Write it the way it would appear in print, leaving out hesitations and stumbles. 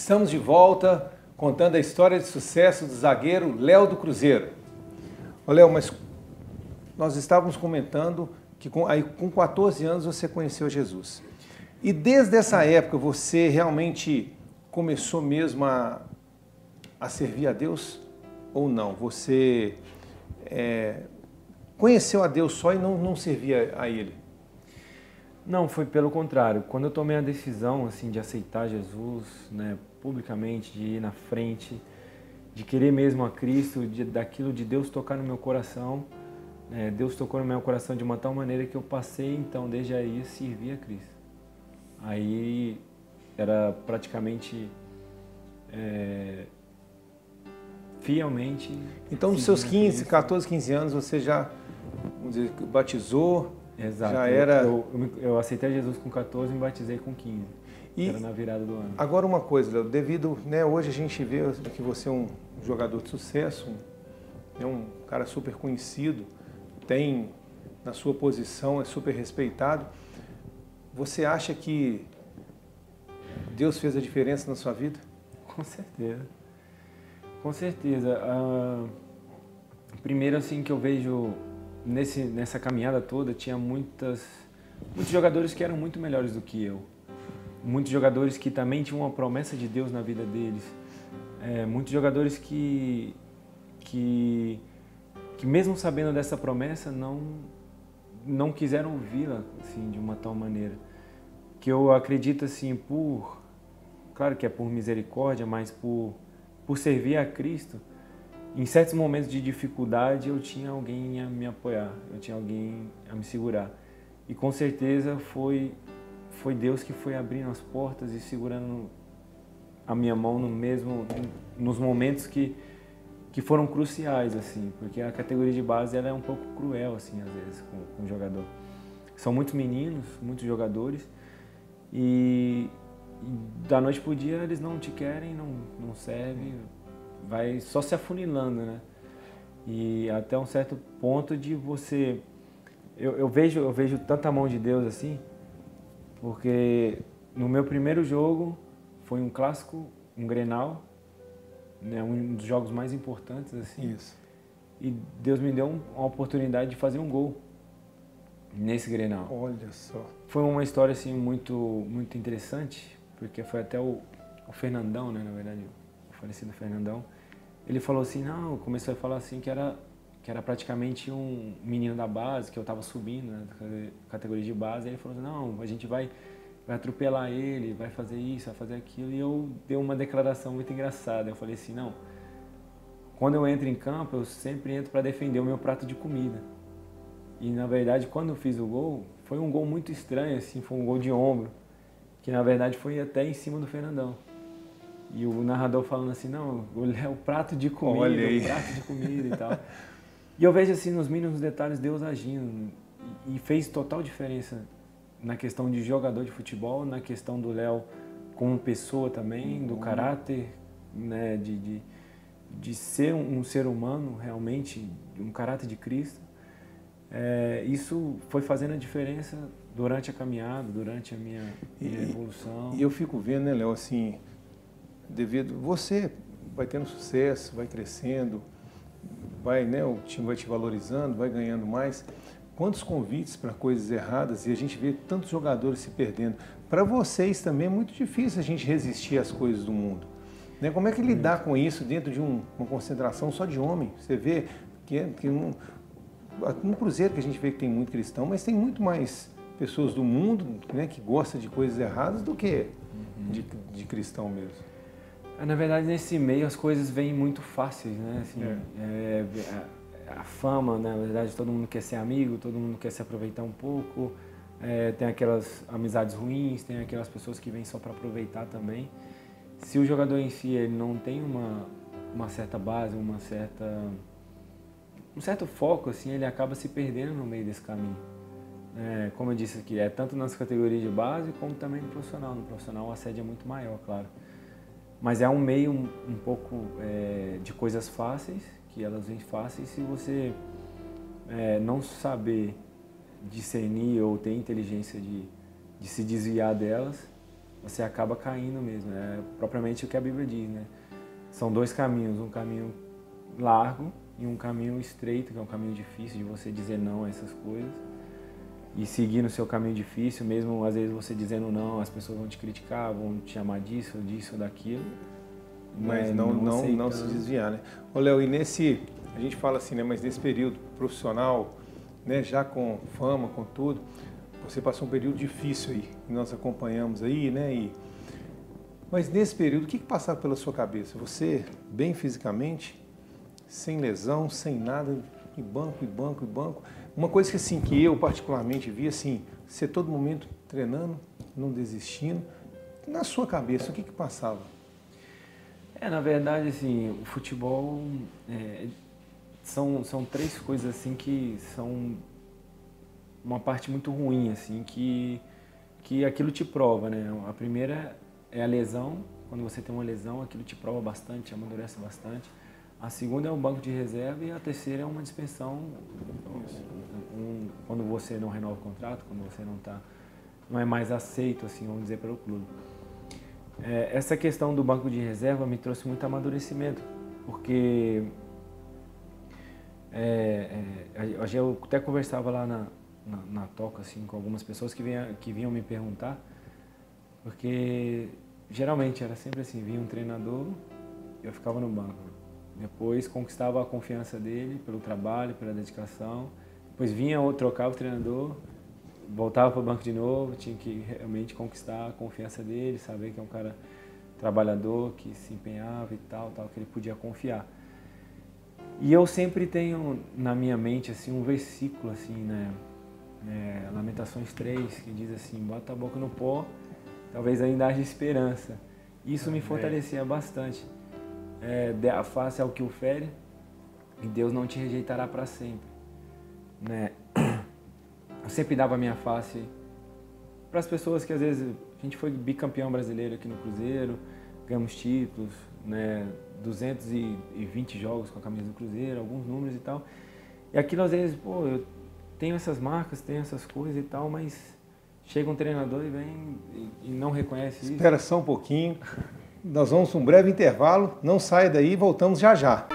Estamos de volta contando a história de sucesso do zagueiro Léo do Cruzeiro. Ô Léo, mas nós estávamos comentando que com 14 anos você conheceu Jesus. E desde essa época você realmente começou mesmo a servir a Deus ou não? Você conheceu a Deus só e não servia a Ele? Não, foi pelo contrário. Quando eu tomei a decisão assim de aceitar Jesus, né, publicamente, de ir na frente, de querer mesmo a Cristo, daquilo de Deus tocar no meu coração, Deus tocou no meu coração de uma tal maneira que eu passei, então, desde aí, a servir a Cristo. Aí era praticamente fielmente. Então, nos seus 14, 15 anos, você já, vamos dizer, batizou? Exato. Já era... eu aceitei Jesus com 14 e me batizei com 15. E era na virada do ano. Agora uma coisa, Léo, devido, né, hoje a gente vê que você é um jogador de sucesso, um cara super conhecido, tem na sua posição, é super respeitado. Você acha que Deus fez a diferença na sua vida? Com certeza. Com certeza. Primeiro assim que eu vejo nessa caminhada toda, tinha muitos jogadores que eram muito melhores do que eu. Muitos jogadores que também tinham uma promessa de Deus na vida deles. Muitos jogadores que mesmo sabendo dessa promessa, não quiseram ouvi-la assim, de uma tal maneira. Que eu acredito assim, claro que é por misericórdia, mas por servir a Cristo, em certos momentos de dificuldade eu tinha alguém a me apoiar, eu tinha alguém a me segurar. E com certeza foi Deus que foi abrindo as portas e segurando a minha mão nos momentos que foram cruciais, assim, porque a categoria de base ela é um pouco cruel, assim, às vezes, com o jogador. São muitos meninos, muitos jogadores, e da noite pro dia eles não te querem, não servem, vai só se afunilando, né? E até um certo ponto de você... Eu vejo tanta mão de Deus assim, porque no meu primeiro jogo foi um clássico, um Grenal, né, um dos jogos mais importantes, assim. Isso. E Deus me deu uma oportunidade de fazer um gol nesse Grenal. Olha só. Foi uma história assim muito muito interessante, porque foi até o Fernandão, né, na verdade, o falecido Fernandão. Ele falou assim, começou a falar assim que era praticamente um menino da base, que eu estava subindo, né, categoria de base. Aí ele falou assim, não, a gente vai atropelar ele, vai fazer isso, vai fazer aquilo. E eu dei uma declaração muito engraçada. Eu falei assim, não, quando eu entro em campo, eu sempre entro para defender o meu prato de comida. E na verdade, quando eu fiz o gol, foi um gol muito estranho, assim, foi um gol de ombro, que na verdade foi até em cima do Fernandão. E o narrador falando assim, não, o prato de comida, o prato de comida e tal. E eu vejo assim, nos mínimos detalhes, Deus agindo. E fez total diferença na questão de jogador de futebol, na questão do Léo como pessoa também, do caráter, né, de ser um ser humano realmente, um caráter de Cristo. Isso foi fazendo a diferença durante a caminhada, durante a minha evolução. E eu fico vendo, né, Léo, assim, você vai tendo sucesso, vai crescendo, né, o time vai te valorizando, vai ganhando mais. Quantos convites para coisas erradas e a gente vê tantos jogadores se perdendo. Para vocês também é muito difícil a gente resistir às coisas do mundo. Né? Como é que lidar com isso dentro de uma concentração só de homem? Você vê que no Cruzeiro que a gente vê que tem muito cristão, mas tem muito mais pessoas do mundo, né, que gostam de coisas erradas do que de cristão mesmo. Na verdade, nesse meio as coisas vêm muito fáceis, né? Assim, a fama, né? Na verdade, todo mundo quer ser amigo, todo mundo quer se aproveitar um pouco. Tem aquelas amizades ruins, tem aquelas pessoas que vêm só para aproveitar também. Se o jogador em si ele não tem uma certa base, um certo foco, assim, ele acaba se perdendo no meio desse caminho. Como eu disse aqui, tanto nas categorias de base como também no profissional. No profissional o assédio é muito maior, claro. Mas é um meio um pouco de coisas fáceis, que elas vêm fáceis. Se você não saber discernir ou ter inteligência de se desviar delas, você acaba caindo mesmo. É propriamente o que a Bíblia diz, né? São dois caminhos, um caminho largo e um caminho estreito, que é um caminho difícil de você dizer não a essas coisas. E seguir no seu caminho difícil, mesmo às vezes você dizendo não, as pessoas vão te criticar, vão te chamar disso, daquilo. Mas não se desviar, né? Ô, Léo, e a gente fala assim, né? Mas nesse período profissional, né? Já com fama, com tudo, você passou um período difícil aí, que nós acompanhamos aí, né? Mas nesse período, o que passava pela sua cabeça? Você, bem fisicamente, sem lesão, sem nada, e banco. Uma coisa que, assim, que eu particularmente vi, assim, você todo momento treinando, não desistindo. Na sua cabeça, o que passava? Na verdade, assim, o futebol são três coisas, assim, que são uma parte muito ruim, assim, que aquilo te prova, né? A primeira é a lesão. Quando você tem uma lesão, aquilo te prova bastante, amadurece bastante. A segunda é o banco de reserva e a terceira é uma dispensão. Quando você não renova o contrato, quando você não é mais aceito, assim, vamos dizer, pelo clube. Essa questão do banco de reserva me trouxe muito amadurecimento, porque eu até conversava lá na toca, assim, com algumas pessoas que vinham me perguntar, porque geralmente era sempre assim, vinha um treinador, eu ficava no banco. Depois conquistava a confiança dele pelo trabalho, pela dedicação. Depois vinha trocava o treinador, voltava para o banco de novo, tinha que realmente conquistar a confiança dele, saber que é um cara trabalhador, que se empenhava e tal, que ele podia confiar. E eu sempre tenho na minha mente assim um versículo assim, né? Lamentações 3, que diz assim: bota a boca no pó, talvez ainda haja esperança. Isso me fortalecia bastante. Dê a face ao que o fere e Deus não te rejeitará para sempre, né? Eu sempre dava a minha face para as pessoas que às vezes a gente foi bicampeão brasileiro aqui no Cruzeiro, ganhamos títulos, né? 220 jogos com a camisa do Cruzeiro, alguns números e tal. E aquilo às vezes, eu tenho essas marcas, tenho essas coisas e tal, mas chega um treinador e vem e não reconhece isso. Espera só um pouquinho. Nós vamos um breve intervalo, não saia daí, voltamos já já.